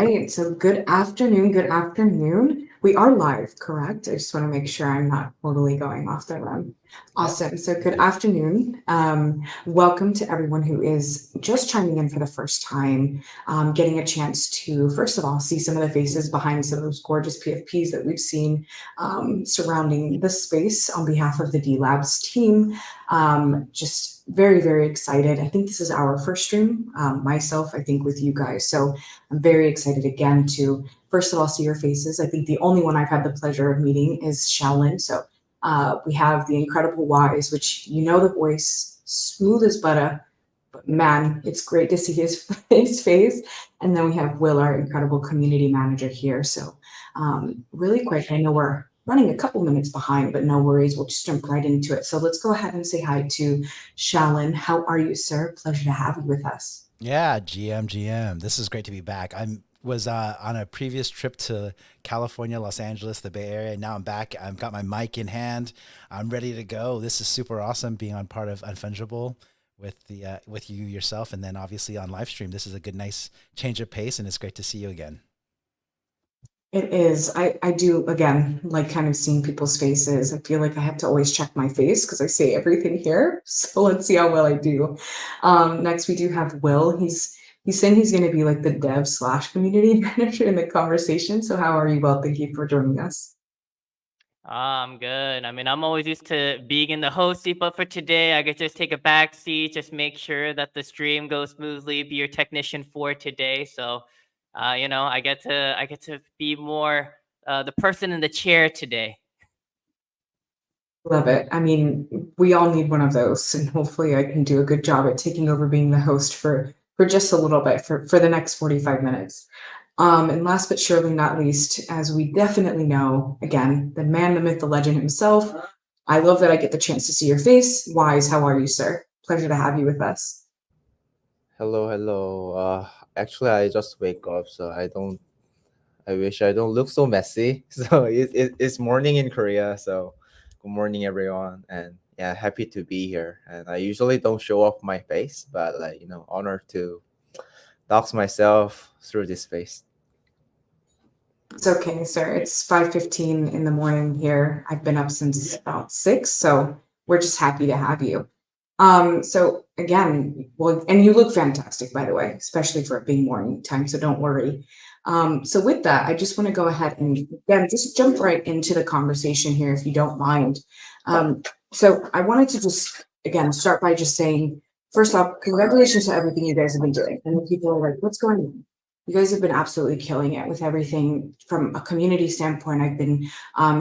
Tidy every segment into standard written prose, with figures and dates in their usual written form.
right, so good afternoon, good afternoon. We are live, correct? I just want to make sure I'm not totally going off the limb. Yep. Awesome. So good afternoon. Welcome to everyone who is just chiming in for the first time, getting a chance to, first of all, see some of the faces behind some of those gorgeous PFPs that we've seen surrounding the space on behalf of the Delabs team. Just very, very excited. I think this is our first stream, myself, I think with you guys. So I'm very excited again to, first of all, see your faces. I think the only one I've had the pleasure of meeting is Shaolin. So we have the incredible Wise, which you know the voice, smooth as butter, but man, it's great to see his face. And then we have Will, our incredible community manager here. So really quick, I know we're running a couple minutes behind, but no worries. We'll just jump right into it. So let's go ahead and say hi to Shaolin. How are you, sir? Pleasure to have you with us. Yeah, GM. This is great to be back. Was on a previous trip to California, Los Angeles, the Bay Area. Now I'm back. I've got my mic in hand. I'm ready to go. This is super awesome being on part of Unfungible with you yourself, and then obviously on Livestream. This is a good, nice change of pace, and it's great to see you again. It is. I do, again, like kind of seeing people's faces. I feel like I have to always check my face because I say everything here. So let's see how well I do. Next, we do have Will. He's saying he's going to be like the dev slash community manager in the conversation. So how are you, Will? Thank you for joining us. I'm good. I mean, I'm always used to being in the host seat, but for today, I could just take a back seat, just make sure that the stream goes smoothly, be your technician for today. So, I get to be more the person in the chair today. Love it. I mean, we all need one of those, and hopefully I can do a good job at taking over being the host for just a little bit for the next 45 minutes. And last but surely not least, as we definitely know, again, the man, the myth, the legend himself. I love that I get the chance to see your face. Wise, how are you, sir? Pleasure to have you with us. Hello. Actually, I just wake up, so I don't. I wish I don't look so messy. So it's morning in Korea. So good morning, everyone, and yeah, happy to be here. And I usually don't show off my face, but honored to dox myself through this space. It's okay, sir. It's 5:15 in the morning here. I've been up since about 6, so we're just happy to have you. So again, well, and you look fantastic, by the way, especially for it being morning time, so don't worry. So with that, I just want to go ahead and again, just jump right into the conversation here, if you don't mind. So I wanted to just, again, start by just saying, first off, congratulations to everything you guys have been doing. And people are like, what's going on? You guys have been absolutely killing it with everything from a community standpoint. I've been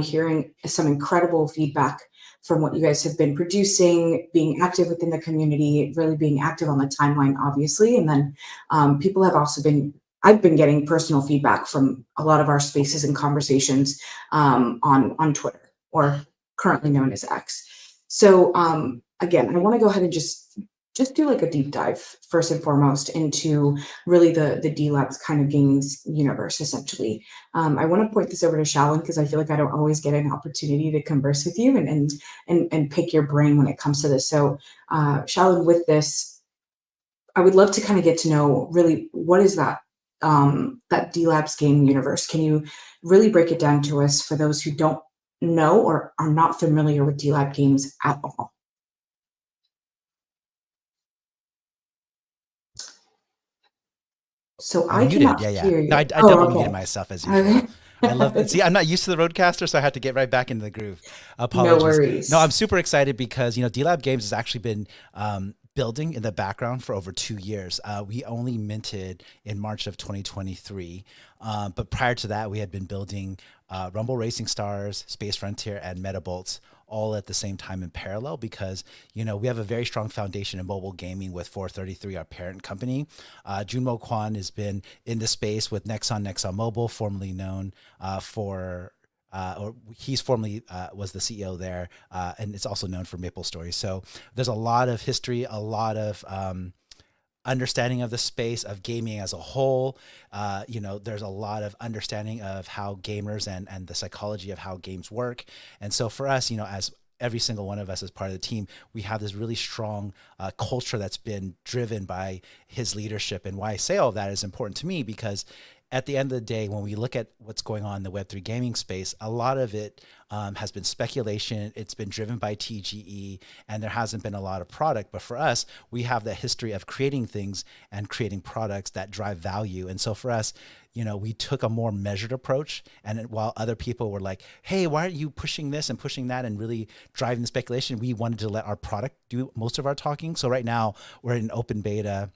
hearing some incredible feedback from what you guys have been producing, being active within the community, really being active on the timeline, obviously. And then people have also been, I've been getting personal feedback from a lot of our spaces and conversations on Twitter, or currently known as X. So again, I want to go ahead and just do like a deep dive first and foremost into really the Delabs kind of games universe, essentially. I want to point this over to Shaolin because I feel like I don't always get an opportunity to converse with you and pick your brain when it comes to this. So Shaolin, with this, I would love to kind of get to know really what is that Delabs game universe. Can you really break it down to us for those who don't know or are not familiar with Delab games at all? So I I'm muted. cannot Yeah. hear No, you. I double Oh, muted okay. myself as usual. I love it. See, I'm not used to the roadcaster, so I had to get right back into the groove. No Apologies. No, I'm worries. super excited because DLab Games has actually been building in the background for over 2 years. We only minted in March of 2023, but prior to that, we had been building Rumble Racing Stars, Space Frontier, and Metabolts all at the same time in parallel because, we have a very strong foundation in mobile gaming with 433, our parent company. Junmo Kwan has been in the space with Nexon Mobile, formerly known or he's formerly was the CEO there, and it's also known for Maple Story. So there's a lot of history, a lot of understanding of the space of gaming as a whole. There's a lot of understanding of how gamers and the psychology of how games work. And so for us, as every single one of us as part of the team, we have this really strong culture that's been driven by his leadership. And why I say all of that is important to me because at the end of the day, when we look at what's going on in the Web3 gaming space, a lot of it has been speculation. It's been driven by TGE, and there hasn't been a lot of product. But for us, we have the history of creating things and creating products that drive value. And so for us, we took a more measured approach. And while other people were like, hey, why aren't you pushing this and pushing that and really driving the speculation, we wanted to let our product do most of our talking. So right now we're in open beta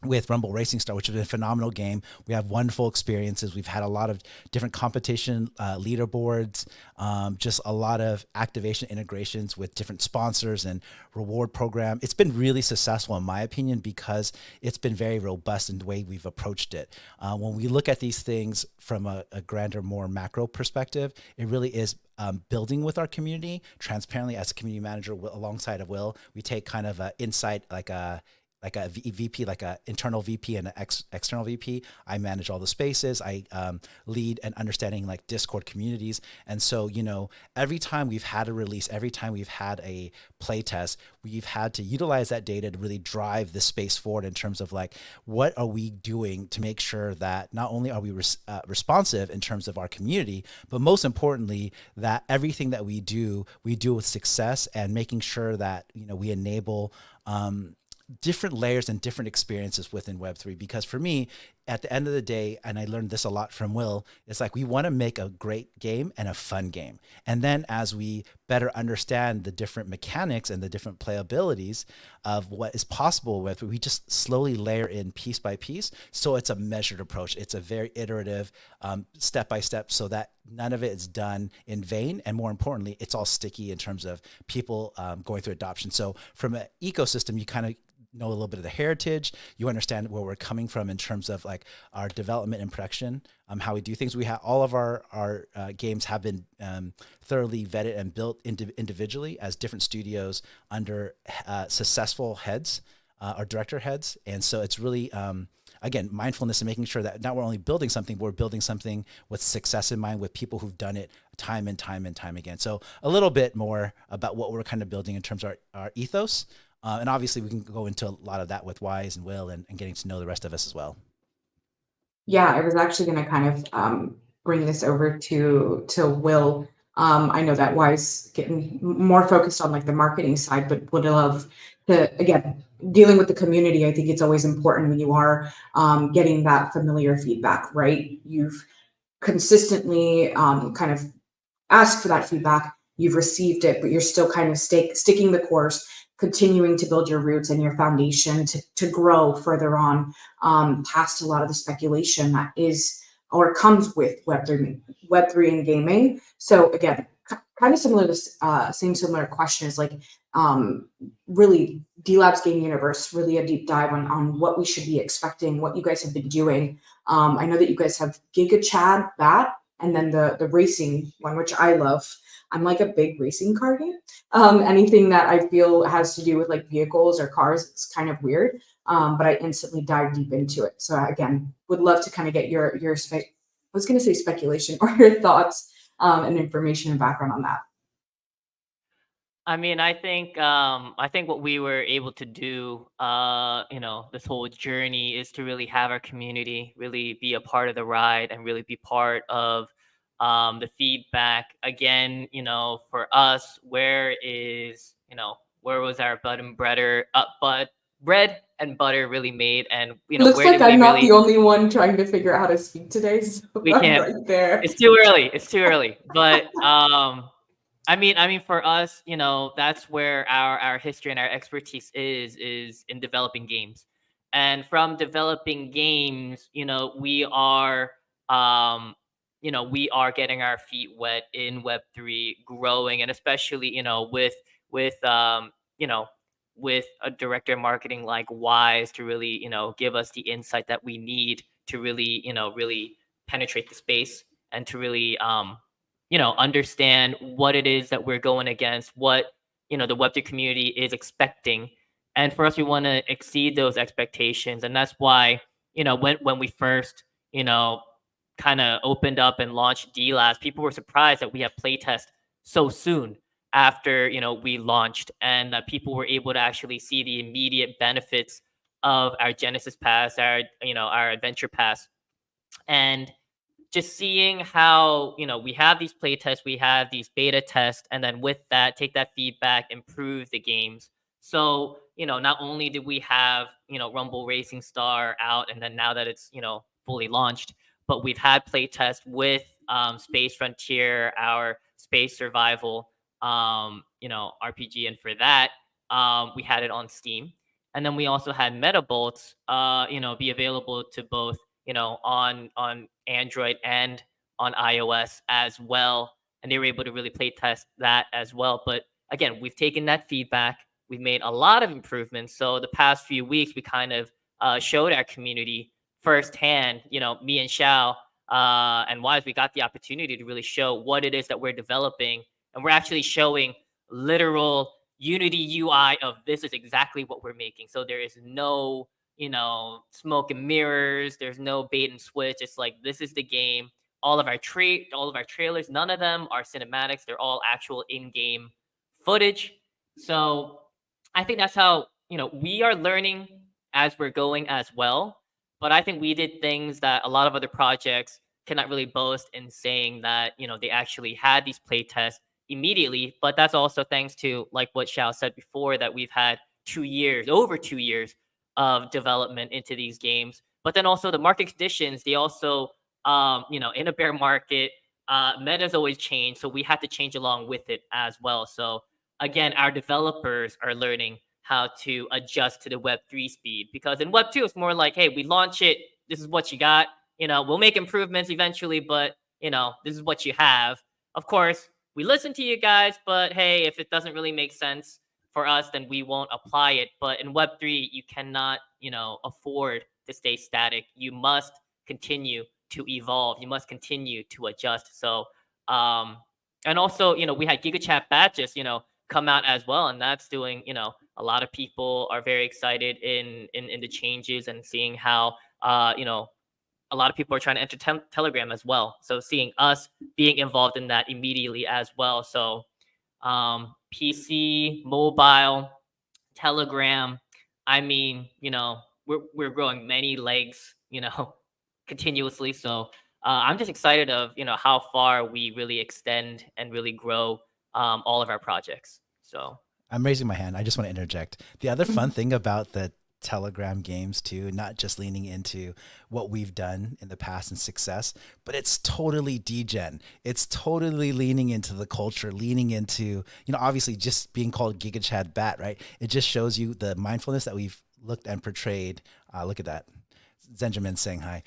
with Rumble Racing Star, which has been a phenomenal game. We have wonderful experiences. We've had a lot of different competition leaderboards, just a lot of activation integrations with different sponsors and reward program. It's been really successful in my opinion because it's been very robust in the way we've approached it. When we look at these things from a grander, more macro perspective, it really is building with our community transparently. As a community manager alongside of Will, we take kind of an insight, like a VP, like a internal VP and an external VP. I manage all the spaces. I lead and understanding like Discord communities. And so, every time we've had a release, every time we've had a play test, we've had to utilize that data to really drive the space forward in terms of like, what are we doing to make sure that not only are we responsive in terms of our community, but most importantly, that everything that we do with success, and making sure that, we enable different layers and different experiences within Web3. Because for me, at the end of the day, and I learned this a lot from Will, it's like we want to make a great game and a fun game. And then as we better understand the different mechanics and the different playabilities of what is possible with, we just slowly layer in piece by piece. So it's a measured approach. It's a very iterative, step by step, so that none of it is done in vain. And more importantly, it's all sticky in terms of people going through adoption. So from an ecosystem, you kind of know a little bit of the heritage. You understand where we're coming from in terms of like our development and production, how we do things. We have all of our games have been thoroughly vetted and built individually as different studios under successful heads or director heads. And so it's really, again, mindfulness and making sure that not we're only building something, but we're building something with success in mind, with people who've done it time and time and time again. So a little bit more about what we're kind of building in terms of our ethos. And obviously we can go into a lot of that with Wise and Will and getting to know the rest of us as well. Yeah, I was actually going to kind of bring this over to Will. I know that Wise getting more focused on like the marketing side, but would love to, again, dealing with the community. I think it's always important when you are getting that familiar feedback, right? You've consistently kind of asked for that feedback. You've received it, but you're still kind of sticking the course, continuing to build your roots and your foundation to grow further on, past a lot of the speculation that is or comes with Web3 and gaming. So again, kind of similar to similar question is like really Delabs Game Universe, really a deep dive on what we should be expecting, what you guys have been doing. I know that you guys have Giga Chad, that, and then the racing one, which I love. I'm like a big racing car game. Anything that I feel has to do with like vehicles or cars, it's kind of weird. But I instantly dive deep into it. So again, would love to kind of get your I was going to say speculation or your thoughts and information and background on that. I mean, I think what we were able to do, this whole journey is to really have our community really be a part of the ride and really be part of the feedback. Again, for us, where was our bread and butter really made, and Looks where like did we I'm not really the only one trying to figure out how to speak today. So we I'm can't. right there. It's too early. It's too early. But I mean, for us, that's where our history and our expertise is in developing games. And from developing games, we are getting our feet wet in Web3, growing, and especially, with with a director of marketing like Wise to really, give us the insight that we need to really, really penetrate the space and to really understand what it is that we're going against, what, the Web3 community is expecting. And for us, we want to exceed those expectations. And that's why, when we first, kind of opened up and launched DLabs, people were surprised that we have playtest so soon after, we launched, and that people were able to actually see the immediate benefits of our Genesis Pass, our Adventure Pass, And just seeing how, we have these play tests, we have these beta tests, and then with that, take that feedback, improve the games. So, not only did we have, Rumble Racing Star out, and then now that it's, fully launched, but we've had play tests with Space Frontier, our space survival, RPG. And for that, we had it on Steam. And then we also had Metabolts, be available to both, on Android and on iOS as well. And they were able to really play test that as well. But again, we've taken that feedback. We've made a lot of improvements. So the past few weeks, we kind of showed our community firsthand, me and Xiao and Wise, we got the opportunity to really show what it is that we're developing. And we're actually showing literal Unity UI of this is exactly what we're making. So there is no, smoke and mirrors. There's no bait and switch. It's like, this is the game. All of our trailers, none of them are cinematics. They're all actual in-game footage. So I think that's how, we are learning as we're going as well. But I think we did things that a lot of other projects cannot really boast in saying that, they actually had these play tests immediately. But that's also thanks to, like what Xiao said before, that we've had over 2 years of development into these games. But then also the market conditions, they also, in a bear market, metas always change. So we had to change along with it as well. So again, our developers are learning how to adjust to the Web3 speed, because in Web2, it's more like, hey, we launch it. This is what you got. We'll make improvements eventually, but, this is what you have. Of course, we listen to you guys, but hey, if it doesn't really make sense for us, then we won't apply it. But in Web3, you cannot, afford to stay static. You must continue to evolve. You must continue to adjust. So, and also, we had GigaChat badges, come out as well, and that's doing, a lot of people are very excited in the changes, and seeing how, a lot of people are trying to enter Telegram as well. So seeing us being involved in that immediately as well. So PC, mobile, Telegram. I mean, we're growing many legs, continuously. So I'm just excited of, how far we really extend and really grow all of our projects. So I'm raising my hand. I just want to interject. The other fun thing about the Telegram games too, not just leaning into what we've done in the past and success, but it's totally degen. It's totally leaning into the culture, leaning into, obviously just being called GigaChad Bat, right? It just shows you the mindfulness that we've looked and portrayed. Look at that. Zenjamin saying hi.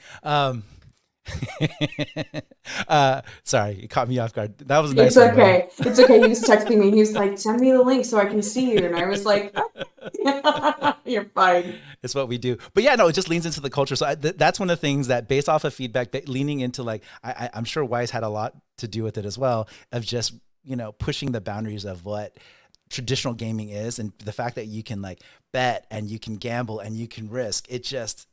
Sorry, it caught me off guard. That was a nice. It's okay. It's okay. He was texting me. He was like, "Send me the link so I can see you." And I was like, "You're fine." It's what we do. But yeah, no, it just leans into the culture. So that's one of the things that, based off of feedback, that leaning into, like, I'm sure Wise had a lot to do with it as well, of just, pushing the boundaries of what traditional gaming is, and the fact that you can, like, bet and you can gamble and you can risk. It's just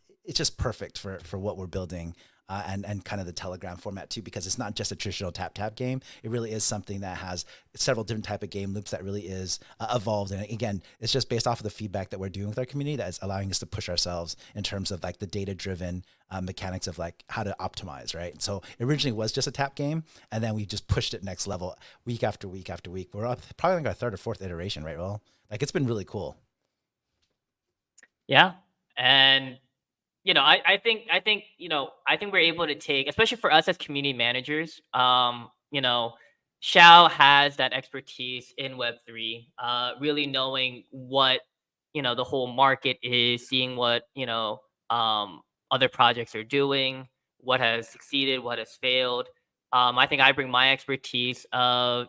perfect for what we're building. And kind of the Telegram format too, because it's not just a traditional tap game. It really is something that has several different type of game loops that really is evolved. And again, it's just based off of the feedback that we're doing with our community that is allowing us to push ourselves in terms of, like, the data-driven mechanics of, like, how to optimize, right? So it originally was just a tap game, and then we just pushed it next level week after week after week. We're up probably like our third or fourth iteration, right? Well, like, it's been really cool. Yeah, and I think we're able to take, especially for us as community managers, Xiao has that expertise in Web3, really knowing what, the whole market is, seeing what, other projects are doing, what has succeeded, what has failed. I think I bring my expertise of,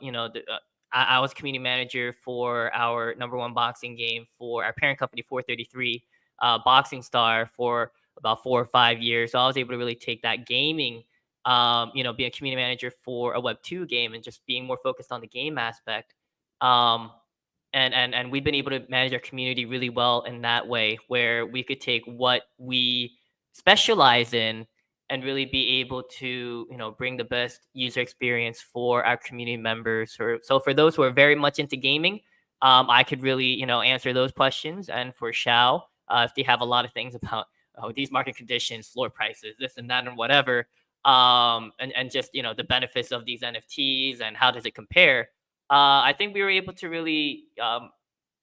I was community manager for our #1 boxing game for our parent company, 433 Boxing Star, for about 4 or 5 years. So I was able to really take that gaming, being a community manager for a Web2 game, and just being more focused on the game aspect. And we've been able to manage our community really well in that way, where we could take what we specialize in and really be able to, bring the best user experience for our community members. So for those who are very much into gaming, I could really, answer those questions. And for Xiao, if they have a lot of things about these market conditions, floor prices, this and that and whatever, and just the benefits of these NFTs and how does it compare. I think we were able to really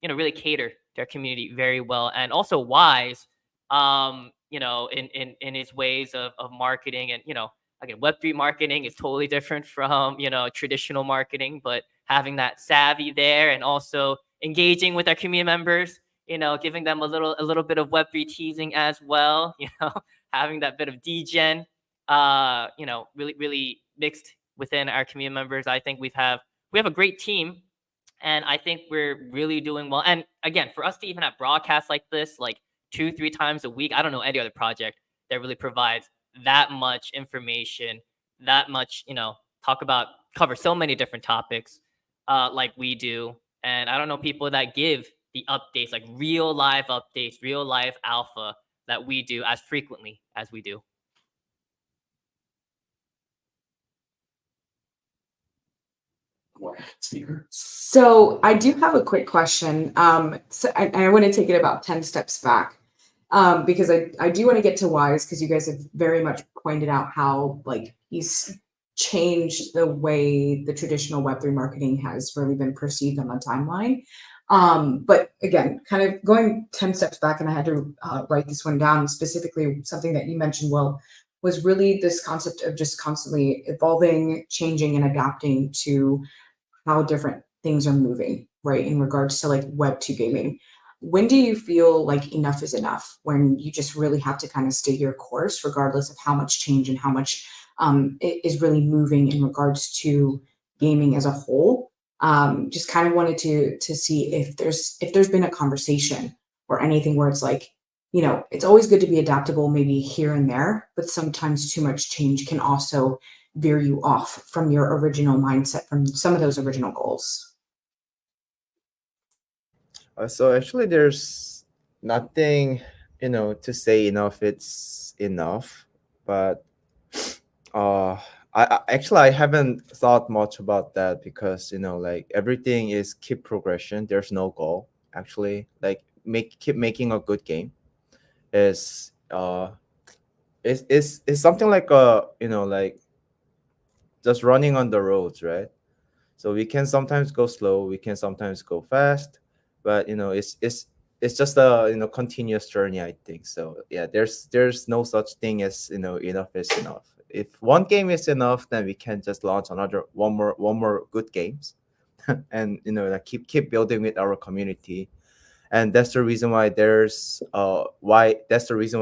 really cater to our community very well, and also Wise, in its ways of marketing, and again, Web3 marketing is totally different from traditional marketing, but having that savvy there, and also engaging with our community members, giving them a little bit of Web3 teasing as well, having that bit of degen, really mixed within our community members. I think we have a great team, and I think we're really doing well. And again, for us to even have broadcasts like this, like 2-3 times a week, I don't know any other project that really provides that much information, that much, talk about, cover so many different topics, like we do. And I don't know people that give the updates, like real live updates, real life alpha, that we do as frequently as we do. So I do have a quick question. So I want to take it about 10 steps back, because I do want to get to Wise, because you guys have very much pointed out how like he's changed the way the traditional Web3 marketing has really been perceived on the timeline. But again, kind of going 10 steps back, and I had to write this one down, specifically something that you mentioned, Will, was really this concept of just constantly evolving, changing, and adapting to how different things are moving, right? In regards to like Web2 gaming. When do you feel like enough is enough? When you just really have to kind of stay your course, regardless of how much change and how much it is really moving in regards to gaming as a whole? Just kind of wanted to see if there's been a conversation or anything where it's like, it's always good to be adaptable, maybe here and there, but sometimes too much change can also veer you off from your original mindset, from some of those original goals. So actually, there's nothing, to say enough. It's enough, but I haven't thought much about that, because like everything is keep progression. There's no goal actually. Like keep making a good game is is something like like just running on the roads, right? So we can sometimes go slow, we can sometimes go fast, but it's just a continuous journey, I think. So yeah, there's no such thing as enough is enough. If one game is enough, then we can just launch another one more good games, and like keep building with our community. And that's the reason why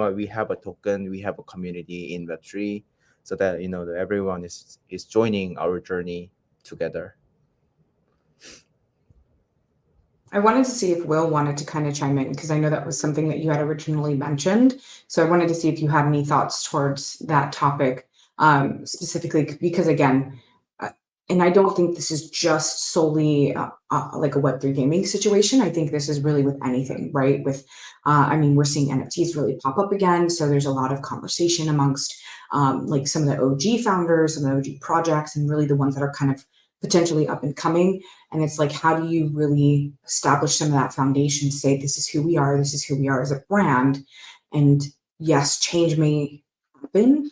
we have a token, we have a community in Web3, so that that everyone is joining our journey together. I wanted to see if Will wanted to kind of chime in, because I know that was something that you had originally mentioned. So I wanted to see if you had any thoughts towards that topic, specifically, because again, and I don't think this is just solely like a Web3 gaming situation. I think this is really with anything, right? I mean, we're seeing NFTs really pop up again. So there's a lot of conversation amongst like some of the OG founders, some of the OG projects, and really the ones that are kind of potentially up and coming. And it's like, how do you really establish some of that foundation, say, this is who we are as a brand. And yes, change may happen,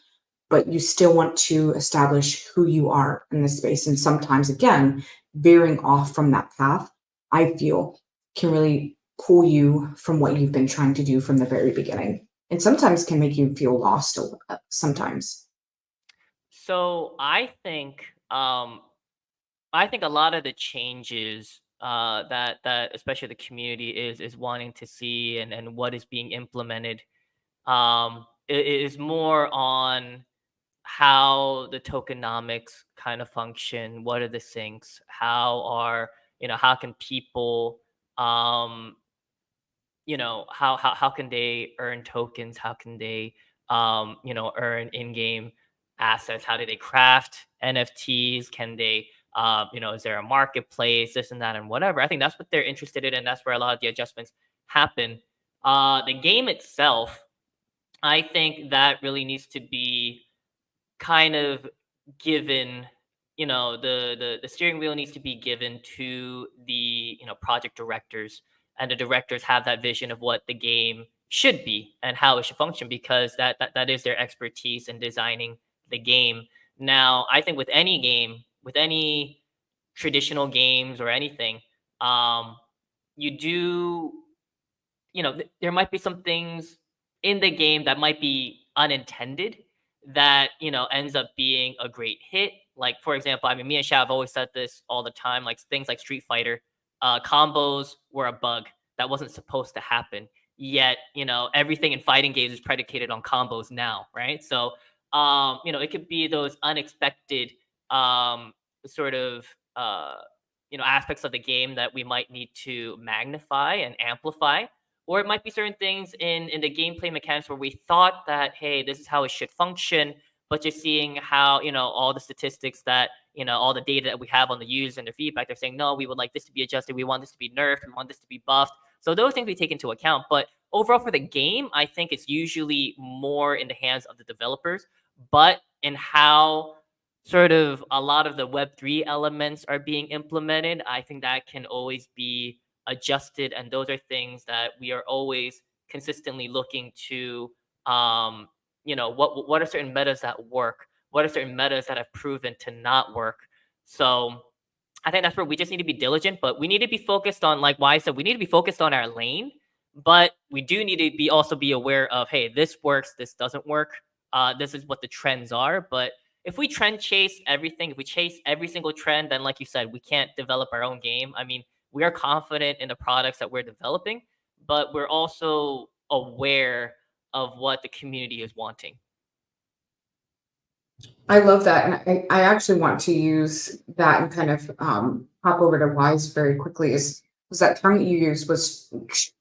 but you still want to establish who you are in this space. And sometimes, again, veering off from that path, I feel, can really pull you from what you've been trying to do from the very beginning. And sometimes can make you feel lost sometimes. So I think a lot of the changes that especially the community is wanting to see, and what is being implemented, is more on how the tokenomics kind of function. What are the sinks? How can people, how can they earn tokens? How can they, earn in-game assets? How do they craft NFTs? Can they, is there a marketplace, this and that and whatever? I think that's what they're interested in, and that's where a lot of the adjustments happen. The game itself, I think that really needs to be kind of given, the steering wheel needs to be given to the project directors, and the directors have that vision of what the game should be and how it should function, because that is their expertise in designing the game. Now, I think with any game, with any traditional games or anything, um, you do, there might be some things in the game that might be unintended that, ends up being a great hit. Like, for example, I mean, me and Shao have always said this all the time, like things like Street Fighter, combos were a bug that wasn't supposed to happen. Yet, everything in fighting games is predicated on combos now, right? So, it could be those unexpected, um, sort of, aspects of the game that we might need to magnify and amplify, or it might be certain things in the gameplay mechanics where we thought that, hey, this is how it should function, but just seeing how, all the statistics that, all the data that we have on the users and their feedback, they're saying, no, we would like this to be adjusted, we want this to be nerfed, we want this to be buffed. So those things we take into account. But overall for the game, I think it's usually more in the hands of the developers, but in how sort of a lot of the Web3 elements are being implemented, I think that can always be adjusted, and those are things that we are always consistently looking to, what are certain metas that work, what are certain metas that have proven to not work. So I think that's where we just need to be diligent, but we need to be focused on, like why I said, we need to be focused on our lane, but we do need to be also be aware of, hey, this works, this doesn't work, this is what the trends are. But if we trend chase everything, if we chase every single trend, then like you said, we can't develop our own game. I mean, we are confident in the products that we're developing, but we're also aware of what the community is wanting. I love that. And I actually want to use that and kind of hop over to Wise very quickly. Was that term that you used was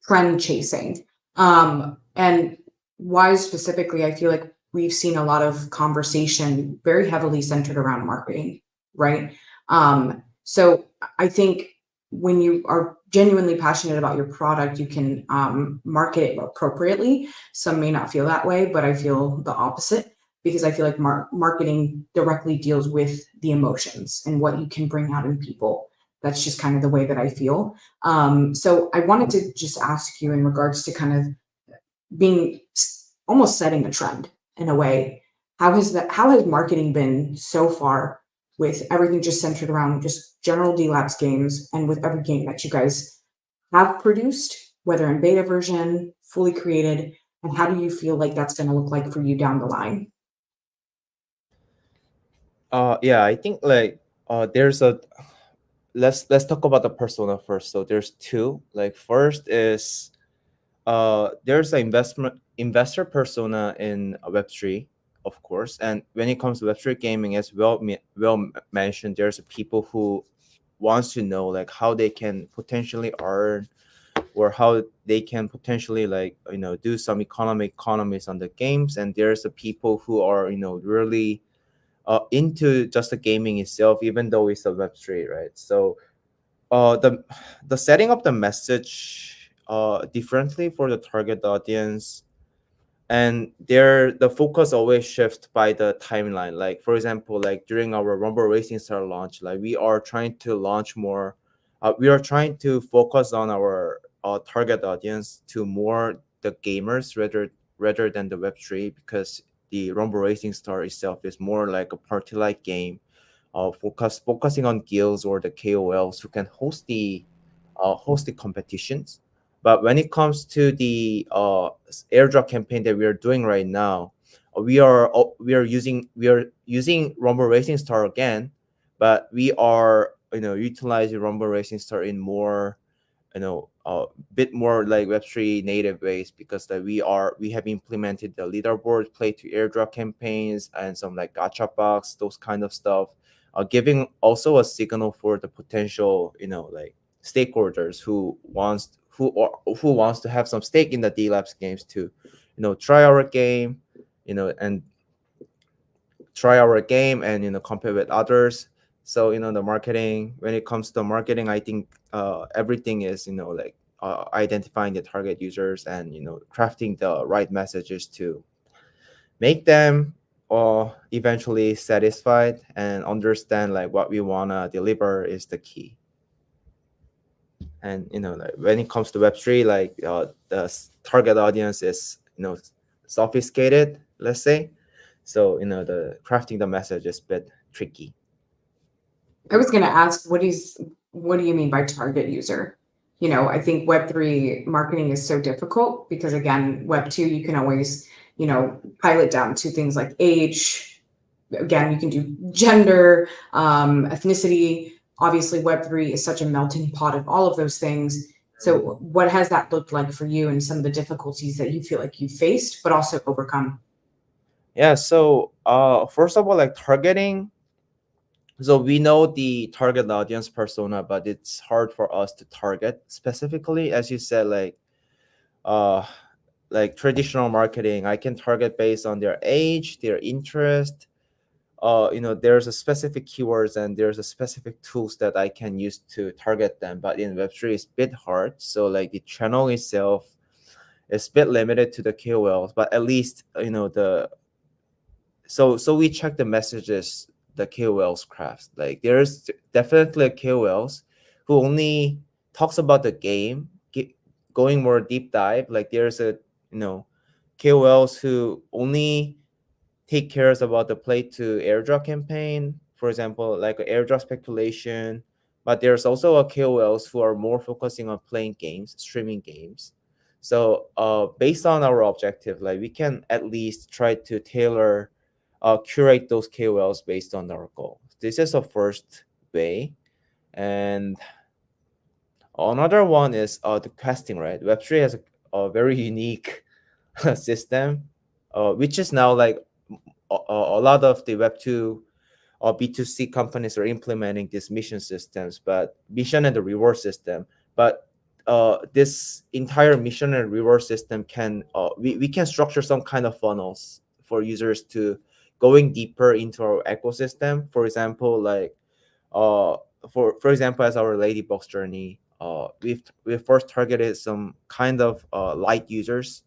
trend chasing. And Wise specifically, I feel like we've seen a lot of conversation very heavily centered around marketing, right? So I think when you are genuinely passionate about your product, you can market it appropriately. Some may not feel that way, but I feel the opposite, because I feel like marketing directly deals with the emotions and what you can bring out in people. That's just kind of the way that I feel. So I wanted to just ask you in regards to kind of being almost setting a trend in a way. How has marketing been so far with everything just centered around just general Delabs games, and with every game that you guys have produced, whether in beta version, fully created, and how do you feel like that's going to look like for you down the line? Yeah, I think like there's a let's talk about the persona first. So there's two. Like first is there's an investor persona in Web3, of course. And when it comes to Web3 gaming, as well mentioned, there's people who wants to know like how they can potentially earn, or how they can potentially like do some economies on the games. And there's the people who are really into just the gaming itself, even though it's a Web3, right? So the setting up the message differently for the target audience, and the focus always shifts by the timeline. Like for example, like during our Rumble Racing Star launch, like we are trying to launch more, we are trying to focus on our target audience to more the gamers rather than the Web3, because the Rumble Racing Star itself is more like a party like game, focusing on guilds or the KOLs who can host the competitions. But when it comes to the airdrop campaign that we are doing right now, we are using Rumble Racing Star again, but we are utilizing Rumble Racing Star in more a bit more like Web3 native ways, because that we have implemented the leaderboard, play to airdrop campaigns, and some like gacha box, those kind of stuff, giving also a signal for the potential like stakeholders who wants to have some stake in the Delabs games to try our game, and try our game and compare with others. So the marketing, when it comes to marketing, I think everything is like identifying the target users and crafting the right messages to make them eventually satisfied and understand like what we want to deliver is the key. And like when it comes to Web3, like target audience is sophisticated, let's say. So the crafting the message is a bit tricky. I was going to ask, what do you mean by target user? I think Web3 marketing is so difficult because, again, Web2, you can always, pilot down to things like age. Again, you can do gender, ethnicity. Obviously, Web3 is such a melting pot of all of those things. So what has that looked like for you and some of the difficulties that you feel like you faced, but also overcome? Yeah, so first of all, like targeting. So we know the target audience persona, but it's hard for us to target specifically, as you said, uh like traditional marketing. I can target based on their age, their interest. There's a specific keywords and there's a specific tools that I can use to target them. But in Web3, it's a bit hard. So like the channel itself is a bit limited to the KOLs, but at least the so we check the messages the KOLs crafts. Like there's definitely KOLs who only talks about the game, going more deep dive. Like there's a KOLs who only take cares about the play to airdrop campaign, for example, like airdrop speculation. But there's also a KOLs who are more focusing on playing games, streaming games. So based on our objective, like we can at least try to tailor, curate those KOLs based on our goal. This is the first way. And another one is the questing, right? Web3 has a very unique system, which is now like a lot of the Web2 or B2C companies are implementing these mission systems, but mission and the reward system. But this entire mission and reward system can we can structure some kind of funnels for users to going deeper into our ecosystem. For example, like for example, as our Ladybox journey, we've first targeted some kind of light users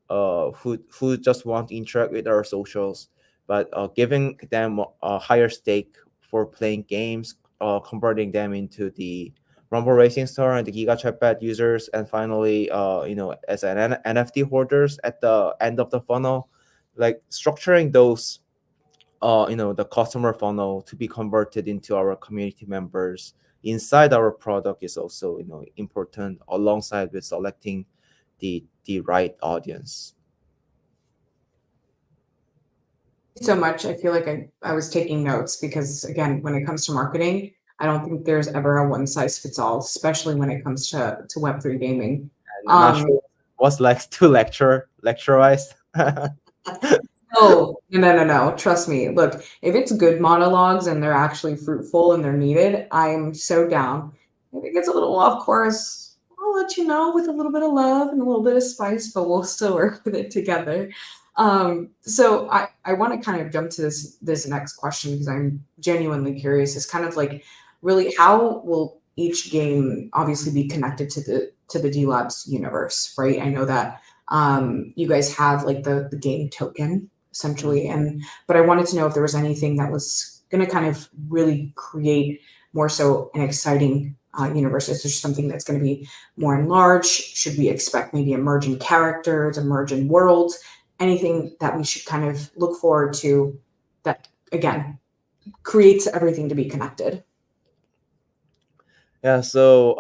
who just want to interact with our socials, but giving them a higher stake for playing games, converting them into the Rumble Racing Store and the Giga Chatbot users, and finally, as an NFT holders at the end of the funnel, like structuring those, the customer funnel to be converted into our community members inside our product is also, important alongside with selecting the right audience. So much. I feel like I was taking notes because, again, when it comes to marketing, I don't think there's ever a one size fits all, especially when it comes to Web3 gaming. And not sure what's like to lecture wise. No. Trust me. Look, if it's good monologues and they're actually fruitful and they're needed, I'm so down. If it gets a little off course, I'll let you know with a little bit of love and a little bit of spice, but we'll still work with it together. So I want to kind of jump to this next question because I'm genuinely curious. It's kind of like, really, how will each game obviously be connected to the Delabs universe, right? I know that you guys have like the game token essentially, but I wanted to know if there was anything that was going to kind of really create more so an exciting universe. Is there something that's going to be more enlarged? Should we expect maybe emerging characters, emerging worlds? Anything that we should kind of look forward to that, again, creates everything to be connected? Yeah, so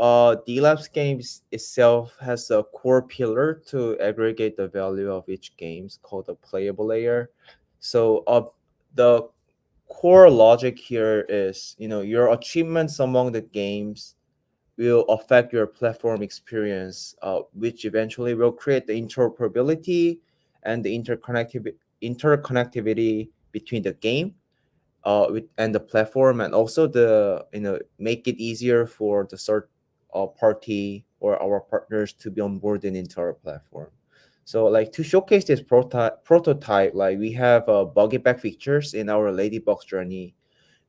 Delabs Games itself has a core pillar to aggregate the value of each games called the playable layer. So the core logic here is, your achievements among the games will affect your platform experience, which eventually will create the interoperability and the interconnectivity between the game and the platform, and also the make it easier for the third party or our partners to be onboarded into our platform. So like to showcase this prototype, like we have buggy back features in our Ladybox journey,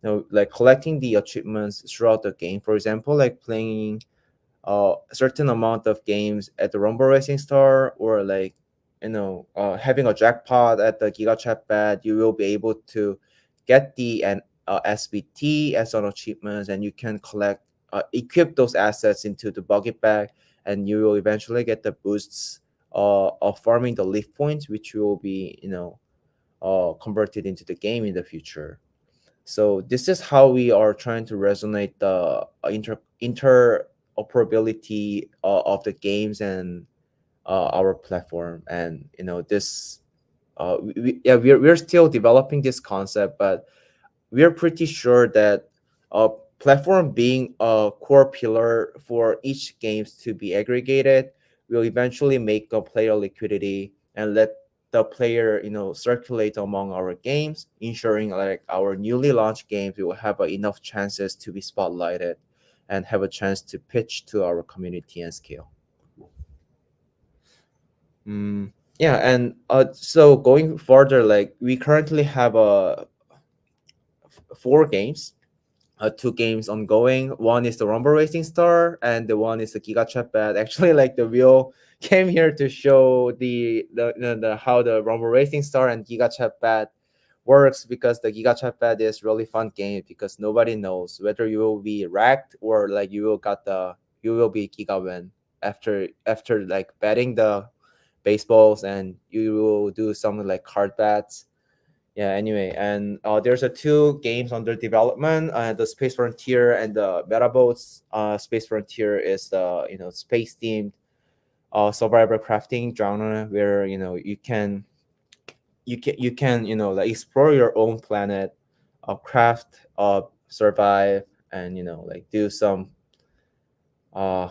like collecting the achievements throughout the game. For example, like playing a certain amount of games at the Rumble Racing Star, or like having a jackpot at the Giga Chatbot, you will be able to get the SBT as an achievements, and you can collect equip those assets into the bucket bag, and you will eventually get the boosts of farming the leaf points, which will be converted into the game in the future. So this is how we are trying to resonate the interoperability of the games and our platform. And this we're still developing this concept, but we are pretty sure that platform being a core pillar for each games to be aggregated will eventually make a player liquidity and let the player circulate among our games, ensuring like our newly launched games will have enough chances to be spotlighted and have a chance to pitch to our community and scale. Yeah, and so going further, like we currently have 4 games, 2 games ongoing. One is the Rumble Racing Star, and the one is the Giga Chatbot. Actually, like the wheel came here to show the how the Rumble Racing Star and Giga Chatbot works, because the Giga Chatbot is really fun game because nobody knows whether you will be racked or like you will be Giga win after like betting the baseballs, and you will do something like card bets. Yeah, anyway, and there's 2 games under development, the Space Frontier and the Metabots. Space Frontier is the space themed survival crafting genre, where you can like explore your own planet, craft, survive, and like do some uh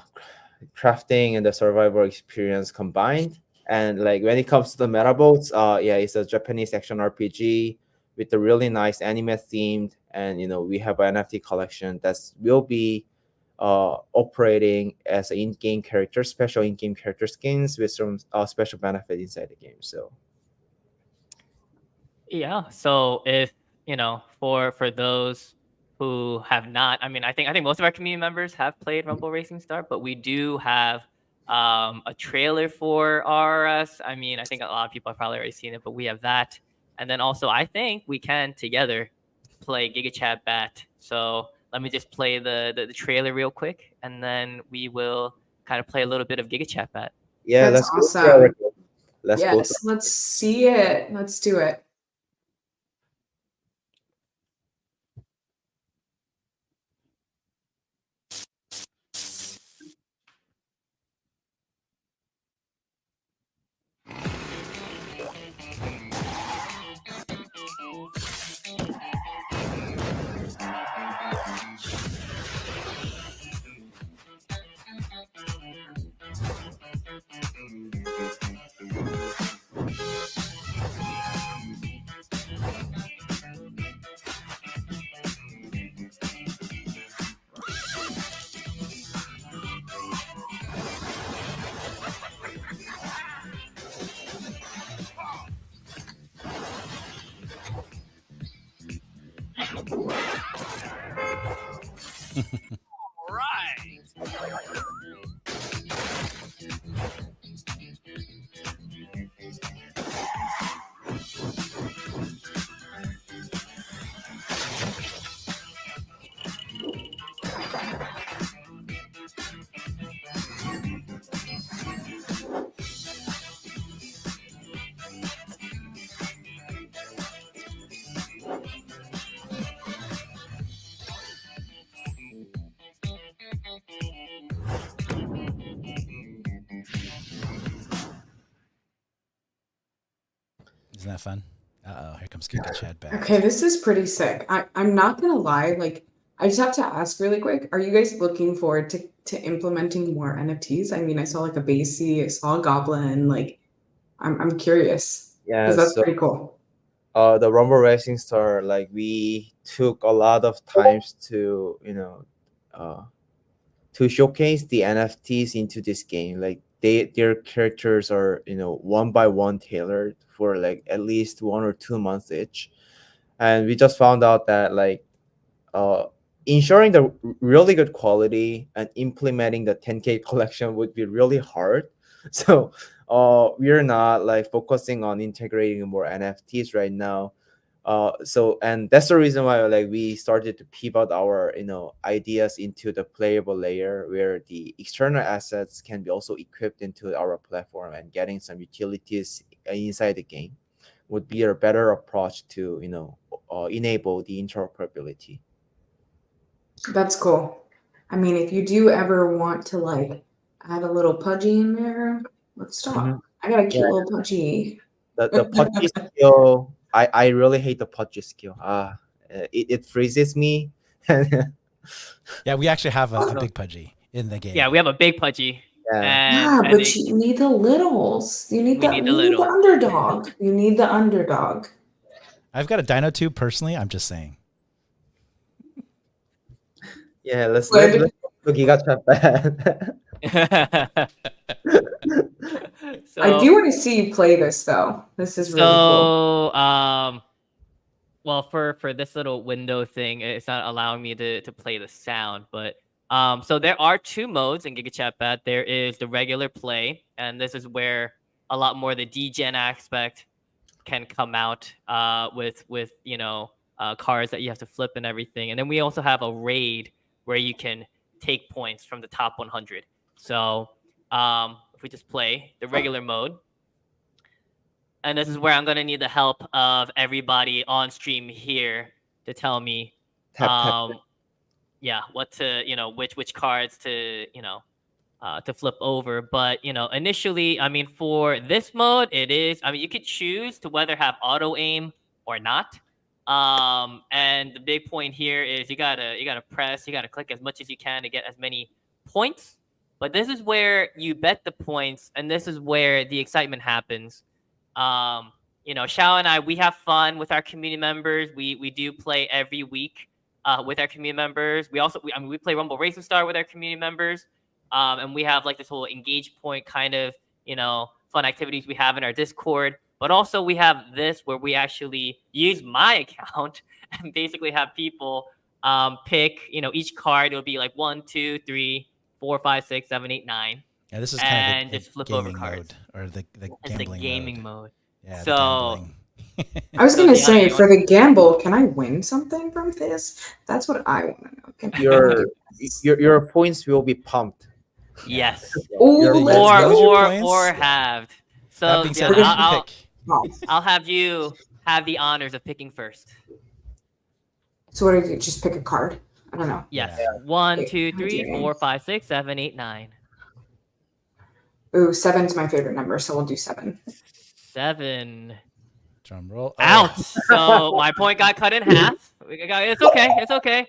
crafting and the survival experience combined. And like when it comes to the Metabots, yeah, it's a Japanese action RPG with a really nice anime themed, and we have an NFT collection that will be operating as an in-game character, special in-game character skins with some special benefit inside the game. So Yeah. So if for those who have not, I mean, I think most of our community members have played Rumble Racing Star, but we do have a trailer for RRS. I mean, I think a lot of people have probably already seen it, but we have that, and then also I think we can together play Giga Chat Bat. So let me just play the trailer real quick, and then we will kind of play a little bit of Giga Chat Bat. yeah, That's let's go to our awesome. let's go to Yes, let's see it. Let's do it. Isn't that fun? Uh oh, here comes Giga Chad back. Okay, this is pretty sick. I'm not gonna lie, like I just have to ask really quick, are you guys looking forward to implementing more NFTs? I mean, I saw like a Basie, I saw a Goblin, like I'm curious yeah. because that's So pretty cool. the Rumble Racing Star, like we took a lot of times uh, to showcase the NFTs into this game. Like their characters are one by one tailored for like at least 1 or 2 months each, and we just found out that like uh, ensuring the really good quality and implementing the 10K collection would be really hard. So we're not like focusing on integrating more NFTs right now. So and that's the reason why like we started to pivot our ideas into the playable layer, where the external assets can be also equipped into our platform, and getting some utilities inside the game would be a better approach to enable the interoperability. That's cool. I mean, if you do ever want to like add a little pudgy in there, let's talk. Mhm. I got a cute Yeah. little pudgy. The pudgy skill, I really hate the pudgy skill. It freezes me. Yeah, we actually have a So- big pudgy in the game. Yeah, we have a big pudgy. Yeah. And, Yeah, but you need the littles. You need We the need the you need the little. underdog. You need the underdog. I've got a dino tube personally. I'm just saying. Yeah, let's Good. look Giga Chat bad. So, I do want to see you play this though. This is really cool. so well, for this little window thing, it's not allowing me to play the sound, but so there are two modes in GigaChatBat. There is the regular play, and this is where a lot more the degen aspect can come out with cards that you have to flip and everything. And then we also have a raid where you can take points from the top 100. So if we just play the regular mode, and this is where I'm gonna need the help of everybody on stream here to tell me, Tap. yeah, what to which cards to to flip over. But initially, I mean, for this mode, you could choose to whether have auto aim or not. And the big point here is you gotta press, you gotta click as much as you can to get as many points. But this is where you bet the points, and this is where the excitement happens. Shao and I, we have fun with our community members. We do play every week with our community members. We play Rumble Racing Star with our community members. And we have like this whole engage point kind of, fun activities we have in our Discord. But also we have this where we actually use my account and basically have people pick, each card. It'll be like 1, 2, 3, 4, 5, 6, 7, 8, 9. Yeah, this is And kind of the just flip over gaming cards. mode, or the It's the gambling gaming mode. mode. Yeah, So- the gambling. I was So, gonna Zianna, say you for the gamble, can I win something from this? That's what I want to know. Can I Your yes. your points will be pumped. Yes. Ooh, Your- let's What was your go. points? Or halved. So That being said, Zianna, We're who's gonna- your I'll, pick? Oh, I'll have you have the honors of picking first. so what do you do? Just pick a card? I don't know. Yes. Yeah. 1, Okay, 2, I'm 3, doing. 4, 5, 6, 7, 8, 9. Ooh, 7's my favorite number, so we'll do 7. 7. Drum roll. Out. So my point got cut in half. It's okay. It's okay.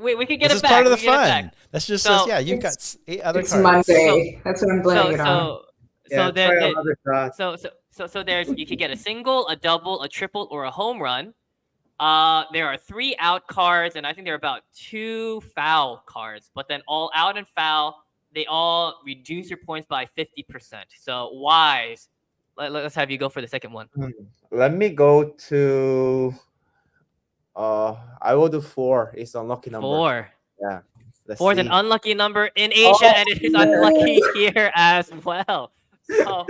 We can get This it is back. part of the we can get it fun. back. That's just So- says, yeah, you've got 8 other It's cards. Monday. That's what I'm blaming it on. So there, try another shot. so there's you could get a single, a double, a triple, or a home run. There are 3 out cards, and I think there are about 2 foul cards. But then all out and foul, they all reduce your points by 50%. So Wise, let's have you go for the second one. Let me go to. I will do 4. It's unlucky number. 4. Yeah. Let's 4 is an see. unlucky number in Asia, and it is unlucky here as well. So,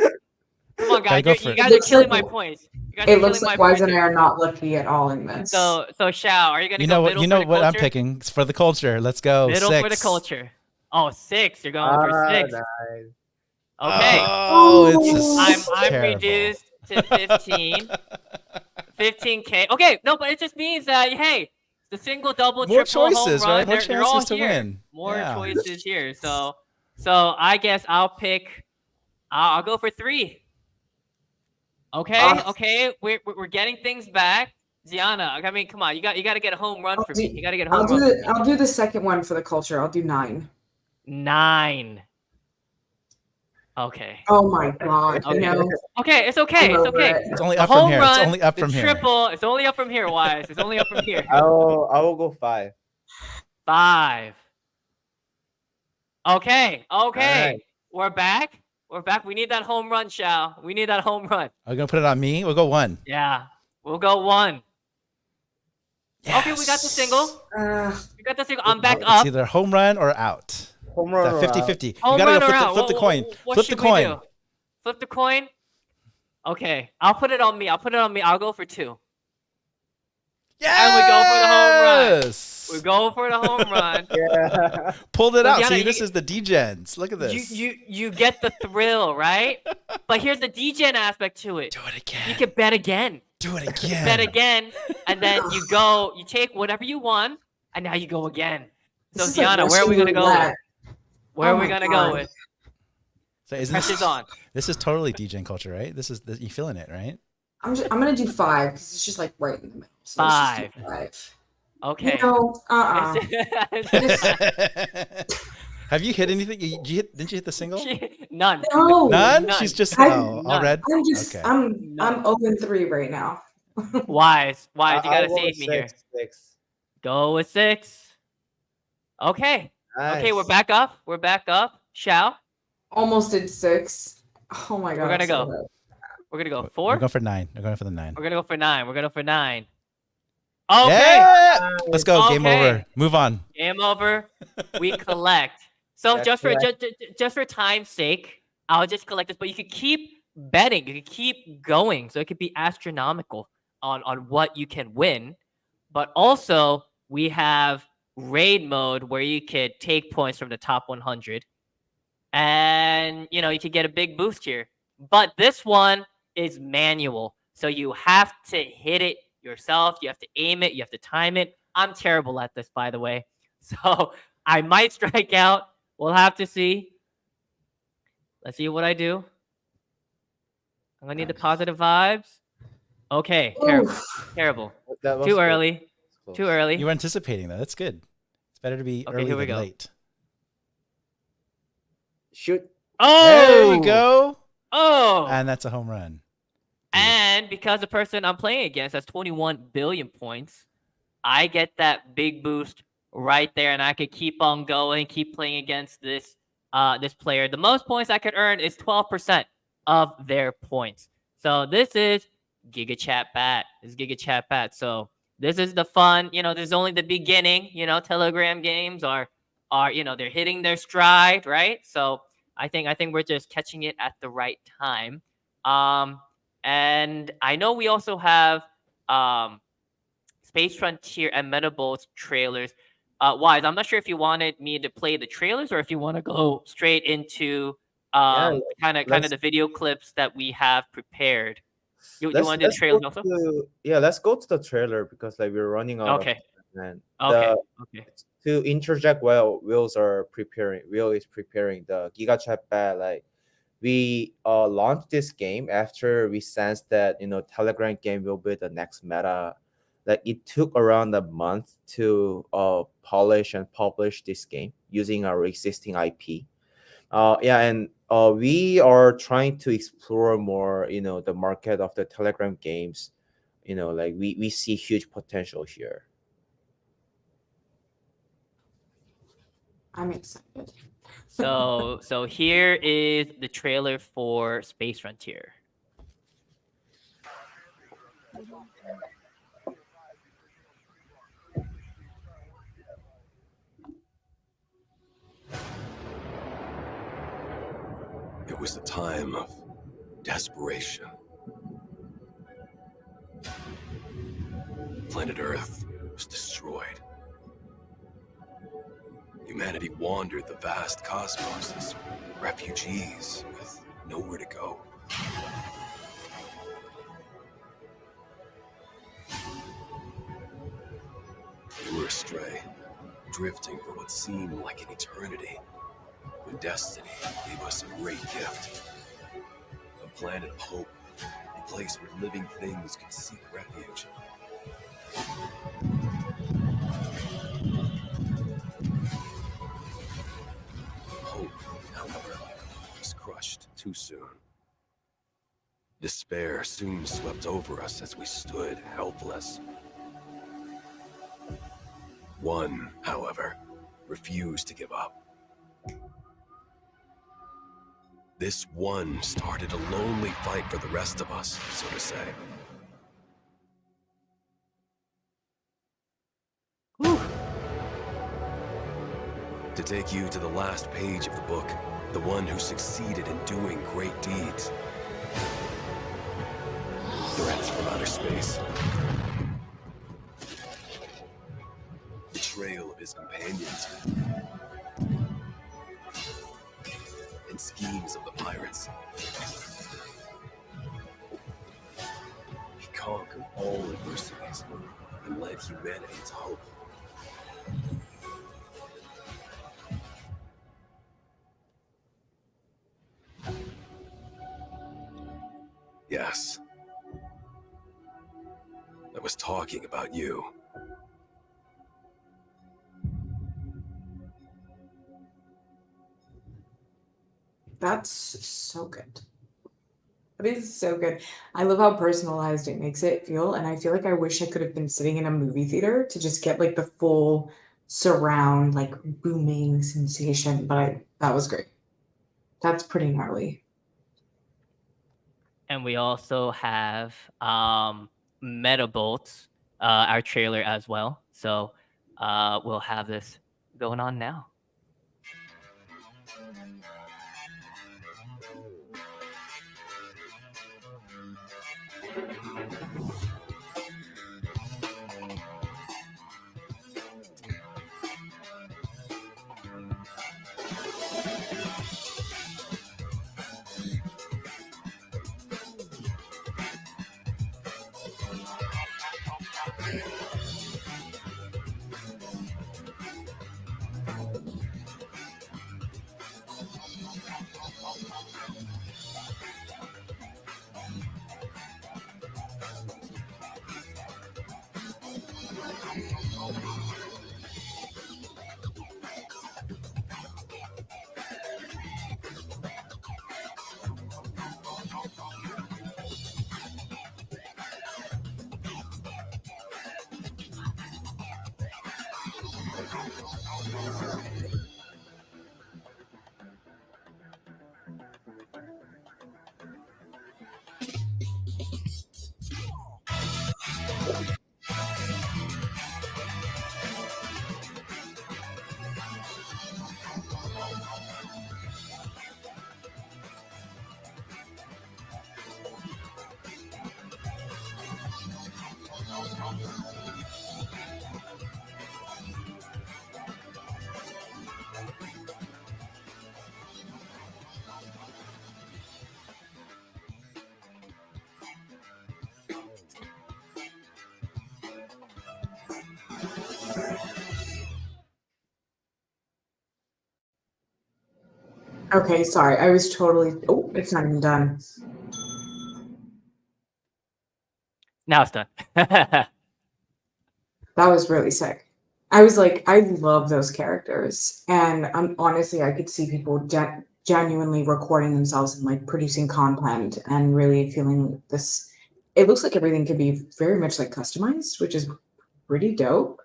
come on, Gotta guys, go for you it. guys are Looks killing like- my points. You guys It are looks killing like my Wise and I points. are not lucky at all in this. So Shao, are you gonna You go know what? middle You know for the what I'm culture? picking. It's for the culture. Let's go. Middle 6. for the culture. Oh, 6. You're going for 6. Nice. Okay. Oh, it's I'm terrible. reduced to 15. 15K. Okay, no, but it just means that hey, the single, double, More triple, choices, home run, right? More they're all chances to here. win. More Yeah. choices here. So I guess I'll go for 3. Okay, we're getting things back. Zianna, I mean, come on, you got to get a home run for me. You got to get a home run for me. I'll do the second one for the culture. I'll do 9. 9. Okay. Oh my god. Okay. You know, Okay, it's okay. I'm It's over okay. it. It's only The up from home here. run, It's only up the from here. triple, it's only up from here, Wise. It's only up from here. I will go 5. 5. Okay. Alright. We're back. We need that home run, Shao. We need that home run. Are you gonna put it on me? We'll go 1. Yeah. We'll go 1. Okay, we got the Yes. single. We got the single. I'm back It's up. either home run or out. Home run. That or 50-50. You Home gotta run go or flip, out? flip the coin. What Flip the should we coin. do? Flip the coin? Okay. I'll put it on me. I'll go for 2. And we go for the home run. Yes! We're going for the home run. Yeah. Pulled it So, out. Zianna, See, this is the D-Gens. Look at this. You get the thrill, right? But here's the DGen aspect to it. Do it again. You could bet again. Do it again. Bet again, and then you go. You take whatever you want, and now you go again. So This is like Zianna, where are we gonna Russian go with? roulette. Where Oh are we my gonna God. go with? So isn't Pressure's on. This is totally D-Gen culture, right? This is you feeling it, right? I'm gonna do 5 because it's just like right in the middle. So let's just do 5. Okay. You know, Have you hit anything? Didn't you hit the single? None. No. None? None. She's just I- all None. red. I'm just Okay. I'm None. 0-3 right now. Wise. You I'll gotta go save with me here. 6. Go with 6. Okay. Okay, we're Nice. back up. We're back up. Shao. Almost did 6. Oh my God. We're gonna I'm so go. bad. We're gonna go We're 4. going for 9. We're going for the 9. We're gonna go for 9. We're gonna go for 9. Okay. Yeah! Let's go. Game Okay. over. Move on. Game over. We collect. So That's just for correct. just for time's sake, I'll just collect this. But you could keep betting. You could keep going. So it could be astronomical on what you can win. But also we have raid mode where you could take points from the top 100, and you could get a big boost here. But this one is manual, so you have to hit it yourself. You have to aim it. You have to time it. I'm terrible at this, by the way. So I might strike out. We'll have to see. Let's see what I do. I'm gonna need the positive vibes. Okay, terrible. Oof. Terrible. That was Too close. early. Close. Too early. You were anticipating that. That's good. It's better to be Okay, early here we than go. late. Shoot. Oh, There we go. Oh, And that's a home run. and because the person I'm playing against has 21 billion points, I get that big boost right there, and I could keep on going, keep playing against this player. The most points I could earn is 12% of their points. So this is Giga Chat Bat. This is Giga Chat Bat. So this is the fun. This is only the beginning. Telegram games are they're hitting their stride, right? So I think we're just catching it at the right time. And I know we also have Space Frontier and Metabolt's trailers. Wise, I'm not sure if you wanted me to play the trailers or if you want to go straight into kind of let's- the video clips that we have prepared. You Let's- want to do the let's trailers go also? let's go to the trailer because we're running out Okay. of time. Okay. Okay. To interject, Will is preparing the Giga Chat Bat. We launched this game after we sensed that Telegram game will be the next meta. It took around a month to polish and publish this game using our existing IP. And we are trying to explore more, the market of the Telegram games. We see huge potential here. I'm excited. So here is the trailer for Space Frontier. It was a time of desperation. Planet Earth was destroyed. Humanity wandered the vast cosmos as refugees with nowhere to go. We were astray, drifting for what seemed like an eternity, when destiny gave us a great gift. A planet of hope, a place where living things could seek refuge. Hope, however, was crushed too soon. Despair soon swept over us as we stood helpless. One, however, refused to give up. This one started a lonely fight for the rest of us, so to say. Whew. To take you to the last page of the book, the one who succeeded in doing great deeds. Threats from outer space. his companions and schemes of the pirates. He conquered all adversities and led humanity to hope. Yes. I was talking about you. That's so good. That is so good. I love how personalized it makes it feel, and I feel like I wish I could have been sitting in a movie theater to just get like the full surround, like booming sensation. But that was great. That's pretty gnarly. And we also have Metabolts, our trailer as well. So we'll have this going on now. Okay, sorry. I was totally. Oh, it's not even done. Now it's done. That was really sick. I was like, I love those characters, and honestly, I could see people genuinely recording themselves and like producing content and really feeling this. It looks like everything could be very much like customized, which is pretty dope.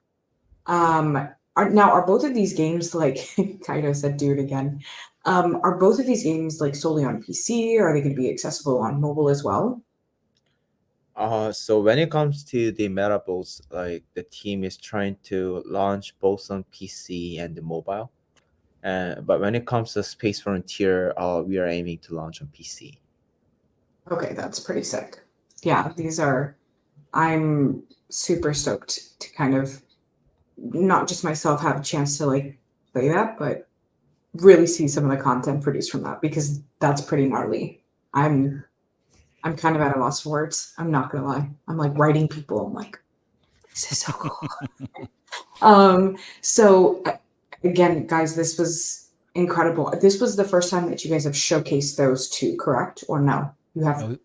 Are both of these games like Kaido said, do it again? Are both of these games like solely on PC, or are they going to be accessible on mobile as well? So when it comes to the Metabolts, like the team is trying to launch both on PC and the mobile. But when it comes to Space Frontier, we are aiming to launch on PC. Okay, that's pretty sick. Yeah, I'm super stoked to kind of not just myself have a chance to like play that, but really see some of the content produced from that because that's pretty gnarly. I'm kind of at a loss for words. I'm not gonna lie. I'm like writing people. I'm like, this is so cool. So again, guys, this was incredible. This was the first time that you guys have showcased those two, correct? Or no? You have. No,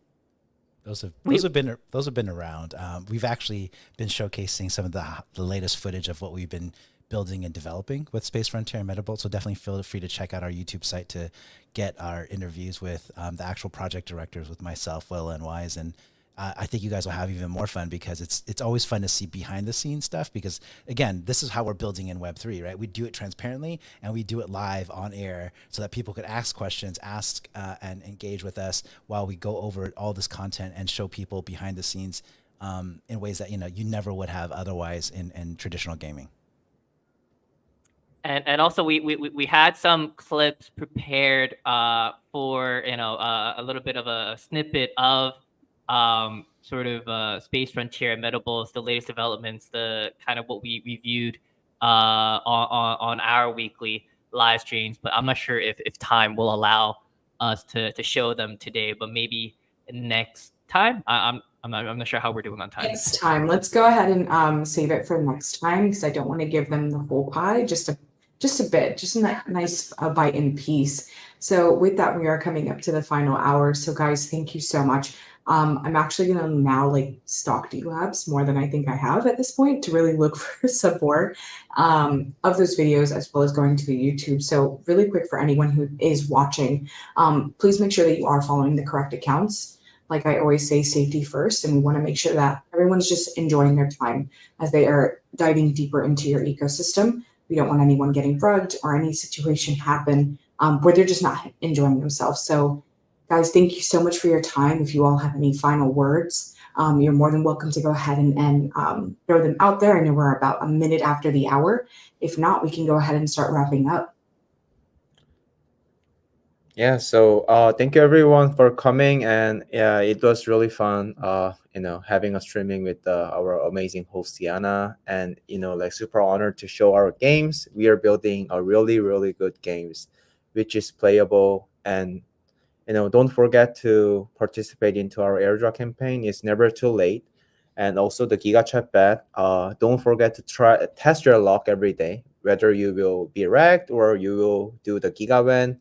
those have been around. We've actually been showcasing some of the latest footage of what we've been building and developing with Space Frontier and Metabolt. So definitely feel free to check out our YouTube site to get our interviews with the actual project directors, with myself, Will, and Wise. And I think you guys will have even more fun because it's always fun to see behind the scenes stuff because, again, this is how we're building in Web3, right? We do it transparently and we do it live on air so that people could ask questions, and engage with us while we go over all this content and show people behind the scenes in ways that, you never would have otherwise in traditional gaming. And also we had some clips prepared for a little bit of a snippet of sort of Space Frontier and Metabolts, the latest developments, the kind of what we viewed on our weekly live streams, but I'm not sure if time will allow us to show them today, but maybe next time. I'm not sure how we're doing on time. Next time, let's go ahead and save it for next time because I don't want to give them the whole pie, just a bit, just a nice bite in piece. So with that, we are coming up to the final hour. So guys, thank you so much. I'm actually gonna now like stalk Delabs more than I think I have at this point to really look for some more of those videos as well as going to the YouTube. So really quick for anyone who is watching, please make sure that you are following the correct accounts. Like I always say, safety first, and we want to make sure that everyone's just enjoying their time as they are diving deeper into your ecosystem. We don't want anyone getting drugged or any situation happen where they're just not enjoying themselves. So guys, thank you so much for your time. If you all have any final words, you're more than welcome to go ahead and throw them out there. I know we're about a minute after the hour. If not, we can go ahead and start wrapping up. Yeah, so thank you everyone for coming, and yeah, it was really fun. Having a streaming with our amazing host Zianna, and like super honored to show our games. We are building a really really good games, which is playable, and don't forget to participate into our airdrop campaign. It's never too late, and also the Giga Chat bet. Don't forget to test your luck every day, whether you will be wrecked or you will do the Giga win.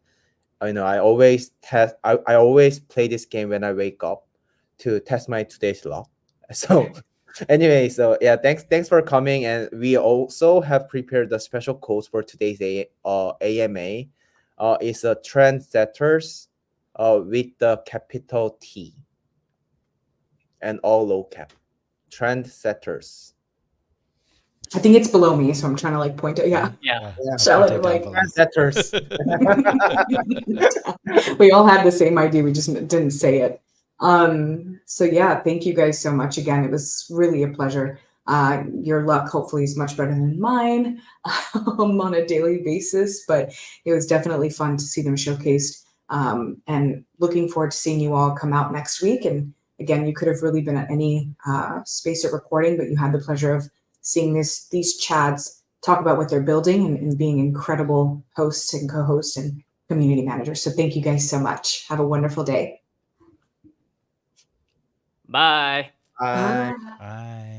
I always test. I always play this game when I wake up to test my today's luck. So anyway, so yeah, thanks for coming, and we also have prepared the special codes for today's AMA. It's a trendsetters, with the capital T and all low cap. Trendsetters. I think it's below me, so I'm trying to like point it. Yeah. Yeah. Shall Point I it down like? below. Trendsetters. We all had the same idea. We just didn't say it. So yeah, thank you guys so much again. It was really a pleasure. Your luck hopefully is much better than mine on a daily basis, but it was definitely fun to see them showcased. And looking forward to seeing you all come out next week. And again, you could have really been at any space or recording, but you had the pleasure of seeing these Chads talk about what they're building and being incredible hosts and co-hosts and community managers. So thank you guys so much. Have a wonderful day. Bye. Bye. Bye.